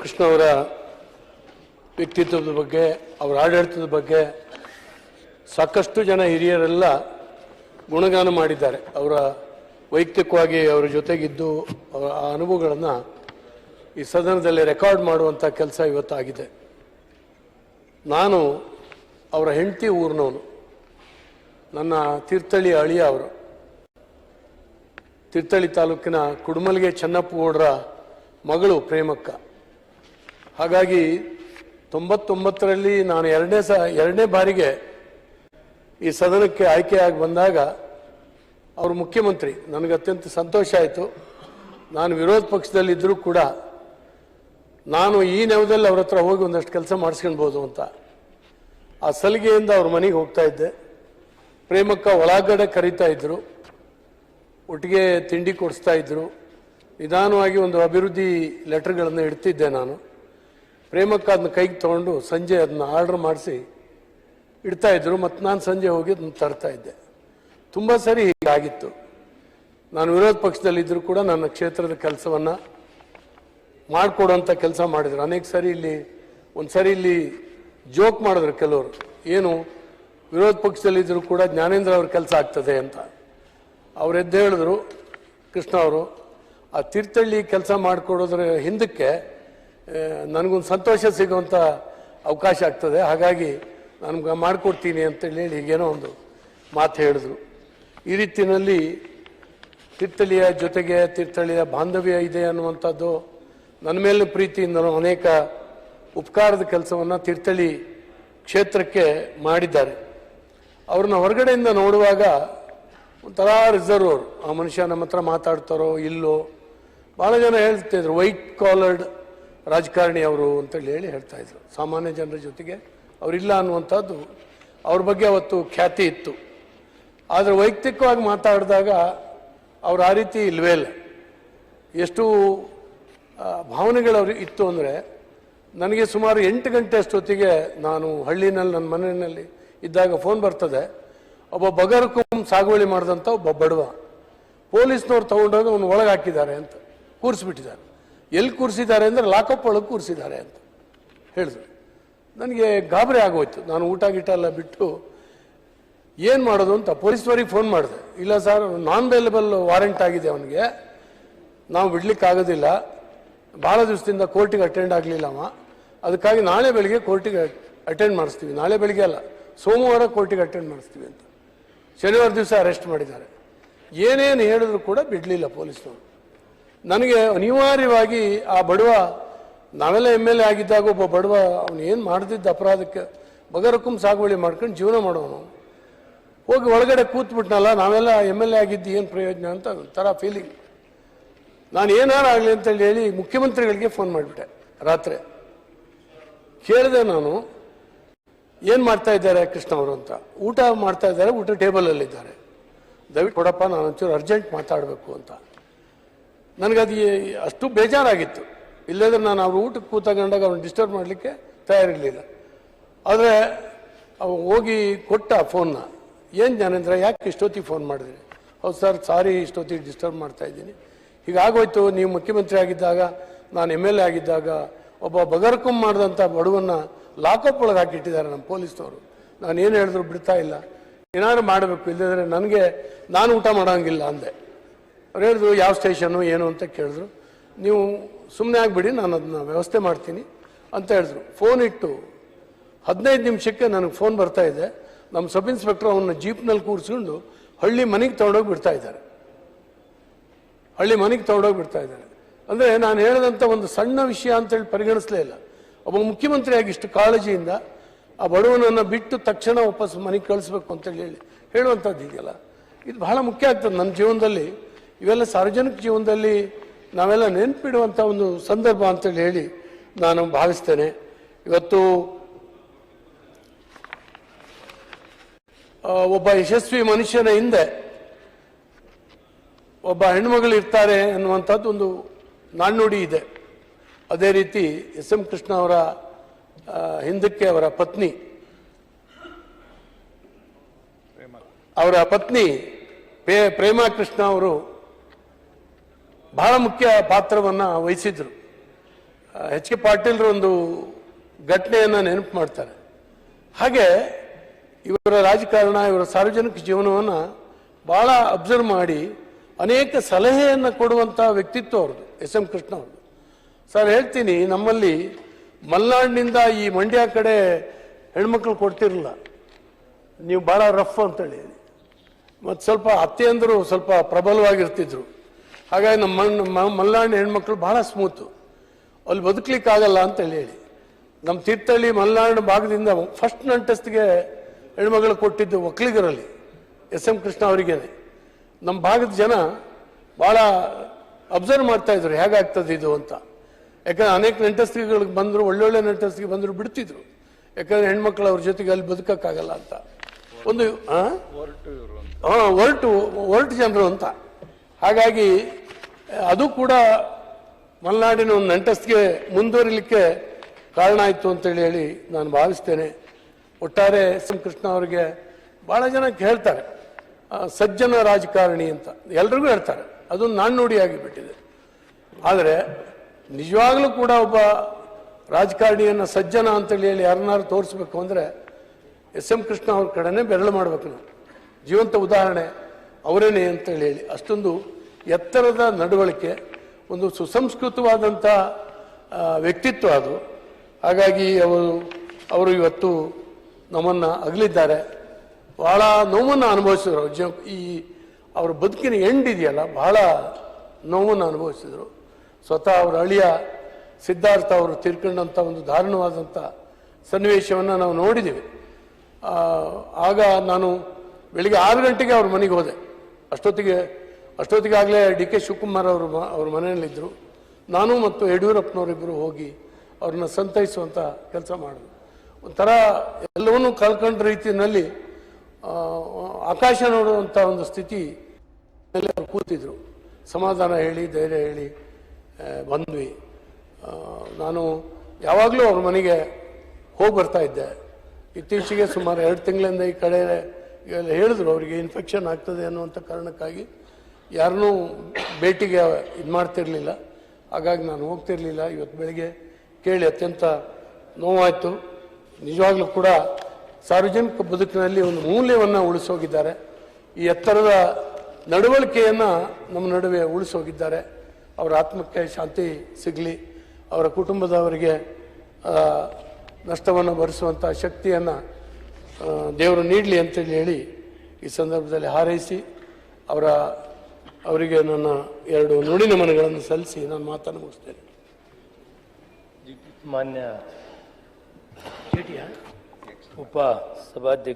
ಕೃಷ್ಣ ಅವರ ವ್ಯಕ್ತಿತ್ವದ ಬಗ್ಗೆ, ಅವರ ಆಡಳಿತದ ಬಗ್ಗೆ ಸಾಕಷ್ಟು ಜನ ಹಿರಿಯರೆಲ್ಲ ಗುಣಗಾನ ಮಾಡಿದ್ದಾರೆ. ಅವರ ವೈಯಕ್ತಿಕವಾಗಿ ಅವರ ಜೊತೆಗಿದ್ದು ಅವರ ಆ ಅನುಭವಗಳನ್ನು ಈ ಸದನದಲ್ಲಿ ರೆಕಾರ್ಡ್ ಮಾಡುವಂಥ ಕೆಲಸ ಇವತ್ತಾಗಿದೆ. ನಾನು ಅವರ ಹೆಂಡತಿ ಊರಿನವನು, ನನ್ನ ತೀರ್ಥಹಳ್ಳಿ ಅಳಿಯ ಅವರು, ತೀರ್ಥಹಳ್ಳಿ ತಾಲೂಕಿನ ಕುಡುಮಲ್ಗೆ ಚೆನ್ನಪ್ಪಗೌಡರ ಮಗಳು ಪ್ರೇಮಕ್ಕ. ಹಾಗಾಗಿ 99ರಲ್ಲಿ ನಾನು ಎರಡನೇ ಬಾರಿಗೆ ಈ ಸದನಕ್ಕೆ ಆಯ್ಕೆಯಾಗಿ ಬಂದಾಗ ಅವರು ಮುಖ್ಯಮಂತ್ರಿ. ನನಗೆ ಅತ್ಯಂತ ಸಂತೋಷ ಆಯಿತು. ನಾನು ವಿರೋಧ ಪಕ್ಷದಲ್ಲಿದ್ದರೂ ಕೂಡ ನಾನು ಈ ನೆವದಲ್ಲಿ ಅವ್ರ ಹತ್ರ ಹೋಗಿ ಒಂದಷ್ಟು ಕೆಲಸ ಮಾಡಿಸ್ಕೊಳ್ಬೋದು ಅಂತ ಆ ಸಲಿಗೆಯಿಂದ ಅವ್ರ ಮನೆಗೆ ಹೋಗ್ತಾ ಇದ್ದೆ. ಪ್ರೇಮಕ್ಕ ಒಳಗಡೆ ಕರೀತಾ ಇದ್ರು, ಒಟ್ಟಿಗೆ ತಿಂಡಿ ಕೊಡಿಸ್ತಾ ಇದ್ರು. ನಿಧಾನವಾಗಿ ಒಂದು ಅಭಿವೃದ್ಧಿ ಲೆಟರ್ಗಳನ್ನು ಇಡ್ತಿದ್ದೆ ನಾನು. ಪ್ರೇಮಕ್ಕ ಅದನ್ನ ಕೈಗೆ ತೊಗೊಂಡು ಸಂಜೆ ಅದನ್ನ ಆರ್ಡರ್ ಮಾಡಿಸಿ ಇಡ್ತಾ ಇದ್ರು. ಮತ್ತು ನಾನು ಸಂಜೆ ಹೋಗಿ ಅದನ್ನ ತರ್ತಾ ಇದ್ದೆ. ತುಂಬ ಸರಿ ಹೀಗಾಗಿತ್ತು. ನಾನು ವಿರೋಧ ಪಕ್ಷದಲ್ಲಿದ್ದರೂ ಕೂಡ ನನ್ನ ಕ್ಷೇತ್ರದ ಕೆಲಸವನ್ನು ಮಾಡಿಕೊಡುವಂಥ ಕೆಲಸ ಮಾಡಿದ್ರು. ಅನೇಕ ಸರಿ ಒಂದು ಸರಿ ಇಲ್ಲಿ ಜೋಕ್ ಮಾಡಿದ್ರು ಕೆಲವರು, ಏನು ವಿರೋಧ ಪಕ್ಷದಲ್ಲಿದ್ದರೂ ಕೂಡ ಜ್ಞಾನೇಂದ್ರ ಅವ್ರ ಕೆಲಸ ಆಗ್ತದೆ ಅಂತ. ಅವ್ರು ಎದ್ದು ಹೇಳಿದ್ರು, ಕೃಷ್ಣ ಅವರು, ಆ ತೀರ್ಥಹಳ್ಳಿ ಕೆಲಸ ಮಾಡಿಕೊಡೋದ್ರ ಹಿಂದಕ್ಕೆ ನನಗೊಂದು ಸಂತೋಷ ಸಿಗುವಂಥ ಅವಕಾಶ ಆಗ್ತದೆ, ಹಾಗಾಗಿ ನನಗೆ ಮಾಡಿಕೊಡ್ತೀನಿ ಅಂತೇಳಿ ಹೀಗೇನೋ ಒಂದು ಮಾತು ಹೇಳಿದ್ರು. ಈ ರೀತಿಯಲ್ಲಿ ತೀರ್ಥಹಳ್ಳಿಯ ಜೊತೆಗೆ ತೀರ್ಥಹಳ್ಳಿಯ ಬಾಂಧವ್ಯ ಇದೆ ಅನ್ನುವಂಥದ್ದು, ನನ್ನ ಮೇಲೆ ಪ್ರೀತಿಯಿಂದಲೂ ಅನೇಕ ಉಪಕಾರದ ಕೆಲಸವನ್ನು ತೀರ್ಥಹಳ್ಳಿ ಕ್ಷೇತ್ರಕ್ಕೆ ಮಾಡಿದ್ದಾರೆ. ಅವ್ರನ್ನ ಹೊರಗಡೆಯಿಂದ ನೋಡುವಾಗ ಒಂಥರ ರಿಸರ್ವ್ ಅವರು, ಆ ಮನುಷ್ಯ ನಮ್ಮ ಹತ್ರ ಮಾತಾಡ್ತಾರೋ ಇಲ್ಲೋ. ಭಾಳ ಜನ ಹೇಳ್ತಿದ್ರು ವೈಟ್ ಕಾಲರ್ಡ್ ರಾಜಕಾರಣಿ ಅವರು ಅಂತೇಳಿ ಹೇಳ್ತಾ ಇದ್ರು. ಸಾಮಾನ್ಯ ಜನರ ಜೊತೆಗೆ ಅವರಿಲ್ಲ ಅನ್ನುವಂಥದ್ದು ಅವ್ರ ಬಗ್ಗೆ ಅವತ್ತು ಖ್ಯಾತಿ ಇತ್ತು. ಆದರೆ ವೈಯಕ್ತಿಕವಾಗಿ ಮಾತಾಡಿದಾಗ ಅವ್ರು ಆ ರೀತಿ ಇಲ್ವೇ ಇಲ್ಲ. ಎಷ್ಟು ಭಾವನೆಗಳು ಇತ್ತು ಅಂದರೆ, ನನಗೆ ಸುಮಾರು 8 ಗಂಟೆ ಅಷ್ಟೊತ್ತಿಗೆ, ನಾನು ಹಳ್ಳಿನಲ್ಲಿ ನನ್ನ ಮನೆಯಲ್ಲಿ ಇದ್ದಾಗ ಫೋನ್ ಬರ್ತದೆ, ಒಬ್ಬ ಬಗರ್ಕುಂ ಸಾಗುವಳಿ ಮಾಡಿದಂಥ ಒಬ್ಬ ಬಡವ ಪೊಲೀಸ್ನವ್ರು ತಗೊಂಡೋಗಿ ಅವನು ಒಳಗೆ ಹಾಕಿದ್ದಾರೆ ಅಂತ ಕೂರಿಸ್ಬಿಟ್ಟಿದ್ದಾರೆ. ಎಲ್ಲಿ ಕೂರಿಸಿದ್ದಾರೆ ಅಂದರೆ ಲಾಕಪ್ ಒಳಗೆ ಕೂರಿಸಿದ್ದಾರೆ ಅಂತ ಹೇಳಿದ್ರು. ನನಗೆ ಗಾಬರಿ ಆಗೋಯ್ತು. ನಾನು ಊಟ ಗೀಟ ಎಲ್ಲ ಬಿಟ್ಟು ಏನು ಮಾಡೋದು ಅಂತ ಪೊಲೀಸ್ನವ್ರಿಗೆ ಫೋನ್ ಮಾಡಿದೆ. ಇಲ್ಲ ಸರ್, ನಾನ್ ಬೇಲೆಬಲ್ ವಾರೆಂಟ್ ಆಗಿದೆ ಅವನಿಗೆ, ನಾವು ಬಿಡ್ಲಿಕ್ಕಾಗೋದಿಲ್ಲ, ಭಾಳ ದಿವಸದಿಂದ ಕೋರ್ಟಿಗೆ ಅಟೆಂಡ್ ಆಗಲಿಲ್ಲ ಅವ, ಅದಕ್ಕಾಗಿ ನಾಳೆ ಬೆಳಿಗ್ಗೆ ಕೋರ್ಟಿಗೆ ಅಟೆಂಡ್ ಮಾಡಿಸ್ತೀವಿ. ನಾಳೆ ಬೆಳಿಗ್ಗೆ ಅಲ್ಲ, ಸೋಮವಾರ ಕೋರ್ಟಿಗೆ ಅಟೆಂಡ್ ಮಾಡಿಸ್ತೀವಿ ಅಂತ. ಶನಿವಾರ ದಿವಸ ಅರೆಸ್ಟ್ ಮಾಡಿದ್ದಾರೆ. ಏನೇನು ಹೇಳಿದ್ರು ಕೂಡ ಬಿಡಲಿಲ್ಲ ಪೊಲೀಸ್ನವರು. ನನಗೆ ಅನಿವಾರ್ಯವಾಗಿ ಆ ಬಡವ, ನಾವೆಲ್ಲ MLA ಆಗಿದ್ದಾಗ ಒಬ್ಬ ಬಡವ, ಅವನು ಏನು ಮಾಡ್ತಿದ್ದ ಅಪರಾಧಕ್ಕೆ ಬಗರಕುಂ ಸಾಗುವಳಿ ಮಾಡ್ಕೊಂಡು ಜೀವನ ಮಾಡೋನು, ಹೋಗಿ ಒಳಗಡೆ ಕೂತ್ಬಿಟ್ನಲ್ಲ, ನಾವೆಲ್ಲ MLA ಆಗಿದ್ದು ಏನು ಪ್ರಯೋಜನ ಅಂತ ಒಂಥರ ಫೀಲಿಂಗ್. ನಾನು ಏನಾರು ಆಗಲಿ ಅಂತೇಳಿ ಹೇಳಿ ಮುಖ್ಯಮಂತ್ರಿಗಳಿಗೆ ಫೋನ್ ಮಾಡಿಬಿಟ್ಟೆ. ರಾತ್ರಿ ಕೇಳಿದೆ ನಾನು, ಏನು ಮಾಡ್ತಾ ಇದ್ದಾರೆ ಕೃಷ್ಣ ಅವರು ಅಂತ. ಊಟ ಮಾಡ್ತಾ ಇದ್ದಾರೆ, ಊಟ ಟೇಬಲಲ್ಲಿದ್ದಾರೆ, ದಯವಿಟ್ಟು ಕೊಡಪ್ಪ, ನಾನು ಒಂಚೂರು ಅರ್ಜೆಂಟ್ ಮಾತಾಡಬೇಕು ಅಂತ. ನನಗದು ಅಷ್ಟು ಬೇಜಾರಾಗಿತ್ತು. ಇಲ್ಲದ್ರೆ ನಾನು ಅವ್ರು ಊಟಕ್ಕೆ ಕೂತಗೊಂಡಾಗ ಅವ್ನು ಡಿಸ್ಟರ್ಬ್ ಮಾಡಲಿಕ್ಕೆ ತಯಾರಿರಲಿಲ್ಲ. ಆದರೆ ಅವು ಹೋಗಿ ಕೊಟ್ಟ ಫೋನ್ನ, ಏನು ಜ್ಞಾನೇಂದ್ರ, ಯಾಕೆ ಇಷ್ಟೊತ್ತಿಗೆ ಫೋನ್ ಮಾಡಿದ್ರಿ? ಹೌದು ಸರ್, ಸಾರಿ, ಇಷ್ಟೊತ್ತಿಗೆ ಡಿಸ್ಟರ್ಬ್ ಮಾಡ್ತಾ ಇದ್ದೀನಿ. ಹೀಗಾಗೋಯ್ತು, ನೀವು ಮುಖ್ಯಮಂತ್ರಿ ಆಗಿದ್ದಾಗ, ನಾನು MLA ಆಗಿದ್ದಾಗ ಒಬ್ಬ ಬಗರ್ಕುಂ ಮಾಡಿದಂಥ ಬಡವನ್ನ ಲಾಕಪ್ ಒಳಗೆ ಹಾಕಿಟ್ಟಿದ್ದಾರೆ ನಮ್ಮ ಪೊಲೀಸ್ನವರು. ನಾನು ಏನು ಹೇಳಿದ್ರು ಬಿಡ್ತಾ ಇಲ್ಲ, ಏನಾದ್ರು ಮಾಡಬೇಕು, ಇಲ್ಲದ್ರೆ ನಾನು ಊಟ ಮಾಡೋಂಗಿಲ್ಲ ಅಂದೆ. ಅವ್ರು ಹೇಳಿದ್ರು ಯಾವ ಸ್ಟೇಷನ್ನು ಏನು ಅಂತ ಕೇಳಿದ್ರು. ನೀವು ಸುಮ್ಮನೆ ಆಗಿಬಿಡಿ, ನಾನು ಅದನ್ನ ವ್ಯವಸ್ಥೆ ಮಾಡ್ತೀನಿ ಅಂತ ಹೇಳಿದ್ರು. ಫೋನ್ ಇಟ್ಟು 15 ನಿಮಿಷಕ್ಕೆ ನನಗೆ ಫೋನ್ ಬರ್ತಾ ಇದೆ. ನಮ್ಮ ಸಬ್ ಇನ್ಸ್ಪೆಕ್ಟರ್ ಅವನ್ನ ಜೀಪ್ನಲ್ಲಿ ಕೂರಿಸ್ಕೊಂಡು ಹಳ್ಳಿ ಮನೆಗೆ ತೊಗೊಂಡೋಗಿ ಬಿಡ್ತಾ ಇದ್ದಾರೆ. ಅಂದರೆ ನಾನು ಹೇಳಿದಂಥ ಒಂದು ಸಣ್ಣ ವಿಷಯ ಅಂತೇಳಿ ಪರಿಗಣಿಸಲೇ ಇಲ್ಲ. ಒಬ್ಬ ಮುಖ್ಯಮಂತ್ರಿಯಾಗಿ ಇಷ್ಟು ಕಾಳಜಿಯಿಂದ ಆ ಬಡವನನ್ನು ಬಿಟ್ಟು ತಕ್ಷಣ ವಾಪಸ್ ಮನೆಗೆ ಕಳಿಸ್ಬೇಕು ಅಂತೇಳಿ ಹೇಳುವಂಥದ್ದು ಇದೆಯಲ್ಲ, ಇದು ಬಹಳ ಮುಖ್ಯ ಆಗ್ತದೆ ನನ್ನ ಜೀವನದಲ್ಲಿ. ಇವೆಲ್ಲ ಸಾರ್ವಜನಿಕ ಜೀವನದಲ್ಲಿ ನಾವೆಲ್ಲ ನೆನಪಿಡುವಂಥ ಒಂದು ಸಂದರ್ಭ ಅಂತೇಳಿ ಹೇಳಿ ನಾನು ಭಾವಿಸ್ತೇನೆ. ಇವತ್ತು ಒಬ್ಬ ಯಶಸ್ವಿ ಮನುಷ್ಯನ ಹಿಂದೆ ಒಬ್ಬ ಹೆಣ್ಮಗಳು ಇರ್ತಾರೆ ಅನ್ನುವಂಥದ್ದು ಒಂದು ನಾಣ್ಣುಡಿ ಇದೆ. ಅದೇ ರೀತಿ SM ಕೃಷ್ಣ ಅವರ ಹಿಂದಕ್ಕೆ ಅವರ ಪತ್ನಿ ಪ್ರೇಮಾ ಕೃಷ್ಣ ಅವರು ಬಹಳ ಮುಖ್ಯ ಪಾತ್ರವನ್ನು ವಹಿಸಿದ್ರು. ಎಚ್ ಕೆ ಪಾಟೀಲ್ರು ಒಂದು ಘಟನೆಯನ್ನು ನೆನಪು ಮಾಡ್ತಾರೆ. ಹಾಗೆ ಇವರ ರಾಜಕಾರಣ, ಇವರ ಸಾರ್ವಜನಿಕ ಜೀವನವನ್ನು ಭಾಳ ಅಬ್ಸರ್ವ್ ಮಾಡಿ ಅನೇಕ ಸಲಹೆಯನ್ನು ಕೊಡುವಂಥ ವ್ಯಕ್ತಿತ್ವ ಅವ್ರದ್ದು, ಎಸ್ ಎಂ ಕೃಷ್ಣ ಅವ್ರದ್ದು. ಸರ್ ಹೇಳ್ತೀನಿ, ನಮ್ಮಲ್ಲಿ ಮಲೆನಾಡಿನಿಂದ ಈ ಮಂಡ್ಯ ಕಡೆ ಹೆಣ್ಮಕ್ಳು ಕೊಡ್ತಿರಲಿಲ್ಲ, ನೀವು ಭಾಳ ರಫ್ ಅಂತೇಳಿ. ಮತ್ತು ಸ್ವಲ್ಪ ಅತ್ತೆಯಂದರು ಸ್ವಲ್ಪ ಪ್ರಬಲವಾಗಿರ್ತಿದ್ರು. ಹಾಗಾಗಿ ನಮ್ಮ ಮಲೆನಾಡಿನ ಹೆಣ್ಮಕ್ಳು ಭಾಳ ಸ್ಮೂತು, ಅಲ್ಲಿ ಬದುಕಲಿಕ್ಕಾಗಲ್ಲ ಅಂತೇಳಿ ನಮ್ಮ ತೀರ್ಥಹಳ್ಳಿ ಮಲೆನಾಡಿನ ಭಾಗದಿಂದ ಫಸ್ಟ್ ನಂಟಸ್ತಿಗೆ ಹೆಣ್ಮಗಳು ಕೊಟ್ಟಿದ್ದು ಒಕ್ಕಲಿಗರಲ್ಲಿ ಎಸ್ ಎಂ ಕೃಷ್ಣ ಅವರಿಗೇನೆ. ನಮ್ಮ ಭಾಗದ ಜನ ಭಾಳ ಅಬ್ಸರ್ವ್ ಮಾಡ್ತಾಯಿದ್ರು ಹೇಗಾಗ್ತದೆ ಇದು ಅಂತ. ಯಾಕಂದ್ರೆ ಅನೇಕ ನೆಂಟಸ್ತಿಗಳಿಗೆ ಬಂದರು, ಒಳ್ಳೊಳ್ಳೆ ನೆಂಟಸ್ತಿಗೆ ಬಂದರು ಬಿಡ್ತಿದ್ರು. ಯಾಕಂದರೆ ಹೆಣ್ಮಕ್ಳು ಅವ್ರ ಜೊತೆಗೆ ಅಲ್ಲಿ ಬದುಕೋಕ್ಕಾಗಲ್ಲ ಅಂತ ಒಂದು ಹೊರಟು ಜನರು ಅಂತ. ಹಾಗಾಗಿ ಅದು ಕೂಡ ಮಲೆನಾಡಿನ ಒಂದು ನಂಟಸ್ತಿಗೆ ಮುಂದುವರಿಲಿಕ್ಕೆ ಕಾರಣ ಆಯಿತು ಅಂತೇಳಿ ನಾನು ಭಾವಿಸ್ತೇನೆ. ಒಟ್ಟಾರೆ ಎಸ್ ಎಂ ಕೃಷ್ಣ ಅವರಿಗೆ ಭಾಳ ಜನ ಹೇಳ್ತಾರೆ ಸಜ್ಜನ ರಾಜಕಾರಣಿ ಅಂತ, ಎಲ್ರಿಗೂ ಹೇಳ್ತಾರೆ, ಅದೊಂದು ನಾಣ್ಣುಡಿಯಾಗಿಬಿಟ್ಟಿದೆ. ಆದರೆ ನಿಜವಾಗ್ಲೂ ಕೂಡ ಒಬ್ಬ ರಾಜಕಾರಣಿಯನ್ನು ಸಜ್ಜನ ಅಂತೇಳಿ ಯಾರನ್ನಾರು ತೋರಿಸ್ಬೇಕು ಅಂದರೆ ಎಸ್ ಎಂ ಕೃಷ್ಣ ಅವ್ರ ಕಡೆನೇ ಬೆರಳು ಮಾಡಬೇಕು ನಾವು. ಜೀವಂತ ಉದಾಹರಣೆ ಅವರೇನೆ ಅಂತೇಳಿ ಅಷ್ಟೊಂದು ಎತ್ತರದ ನಡವಳಿಕೆ, ಒಂದು ಸುಸಂಸ್ಕೃತವಾದಂಥ ವ್ಯಕ್ತಿತ್ವ ಅದು. ಹಾಗಾಗಿ ಅವರು ಇವತ್ತು ನಮ್ಮನ್ನು ಅಗಲಿದ್ದಾರೆ. ಭಾಳ ನೋವನ್ನು ಅನುಭವಿಸಿದ್ರು. ಅವ್ರ ಬದುಕಿನ ಎಂಡ್ ಇದೆಯಲ್ಲ, ಭಾಳ ನೋವನ್ನು ಅನುಭವಿಸಿದರು. ಸ್ವತಃ ಅವರ ಅಳಿಯ ಸಿದ್ಧಾರ್ಥ ಅವರು ತೀರ್ಕೊಂಡಂಥ ಒಂದು ದಾರುಣವಾದಂಥ ಸನ್ನಿವೇಶವನ್ನು ನಾವು ನೋಡಿದ್ದೀವಿ. ಆಗ ನಾನು ಬೆಳಿಗ್ಗೆ 6 ಗಂಟೆಗೆ ಅವ್ರ ಮನೆಗೆ ಹೋದೆ. ಅಷ್ಟೊತ್ತಿಗಾಗಲೇ ಡಿ ಕೆ ಶಿವಕುಮಾರ್ ಅವ್ರ ಮನೆಯಲ್ಲಿದ್ದರು. ನಾನು ಮತ್ತು ಯಡಿಯೂರಪ್ಪನವರಿಬ್ಬರು ಹೋಗಿ ಅವ್ರನ್ನ ಸಂತೈಸುವಂಥ ಕೆಲಸ ಮಾಡಿದ್ರು. ಒಂಥರ ಎಲ್ಲವನ್ನೂ ಕಳ್ಕೊಂಡ ರೀತಿಯಲ್ಲಿ ಆಕಾಶ ನೋಡುವಂಥ ಒಂದು ಸ್ಥಿತಿ ಅವ್ರು ಕೂತಿದ್ರು. ಸಮಾಧಾನ ಹೇಳಿ, ಧೈರ್ಯ ಹೇಳಿ ಬಂದ್ವಿ. ನಾನು ಯಾವಾಗಲೂ ಅವ್ರ ಮನೆಗೆ ಹೋಗಿ ಬರ್ತಾ ಇದ್ದೆ. ಇತ್ತೀಚೆಗೆ ಸುಮಾರು 2 ತಿಂಗಳಿಂದ ಈ ಕಡೆ ಹೇಳಿದ್ರು ಅವರಿಗೆ ಇನ್ಫೆಕ್ಷನ್ ಆಗ್ತದೆ ಅನ್ನುವಂಥ ಕಾರಣಕ್ಕಾಗಿ ಯಾರನ್ನೂ ಭೇಟಿಗೆ ಇದು ಮಾಡ್ತಿರ್ಲಿಲ್ಲ. ಹಾಗಾಗಿ ನಾನು ಹೋಗ್ತಿರ್ಲಿಲ್ಲ. ಇವತ್ತು ಬೆಳಿಗ್ಗೆ ಕೇಳಿ ಅತ್ಯಂತ ನೋವಾಯಿತು. ನಿಜವಾಗ್ಲೂ ಕೂಡ ಸಾರ್ವಜನಿಕ ಬದುಕಿನಲ್ಲಿ ಒಂದು ಮೌಲ್ಯವನ್ನು ಉಳಿಸೋಗಿದ್ದಾರೆ. ಈ ಎತ್ತರದ ನಡವಳಿಕೆಯನ್ನು ನಮ್ಮ ನಡುವೆ ಉಳಿಸೋಗಿದ್ದಾರೆ. ಅವರ ಆತ್ಮಕ್ಕೆ ಶಾಂತಿ ಸಿಗಲಿ, ಅವರ ಕುಟುಂಬದವರಿಗೆ ನಷ್ಟವನ್ನು ಭರಿಸುವಂಥ ಶಕ್ತಿಯನ್ನು ದೇವರು ನೀಡಲಿ ಅಂತೇಳಿ ಈ ಸಂದರ್ಭದಲ್ಲಿ ಹಾರೈಸಿ ಅವರಿಗೆ ನನ್ನ 2 ನುಡಿನಮನಗಳನ್ನು ಸಲ್ಲಿಸಿ ನಾನು ಮಾತನ್ನು ಮುಗಿಸ್ತೇನೆ. ಮಾನ್ಯ ಉಪ ಸಭಾಧ್ಯಕ್ಷ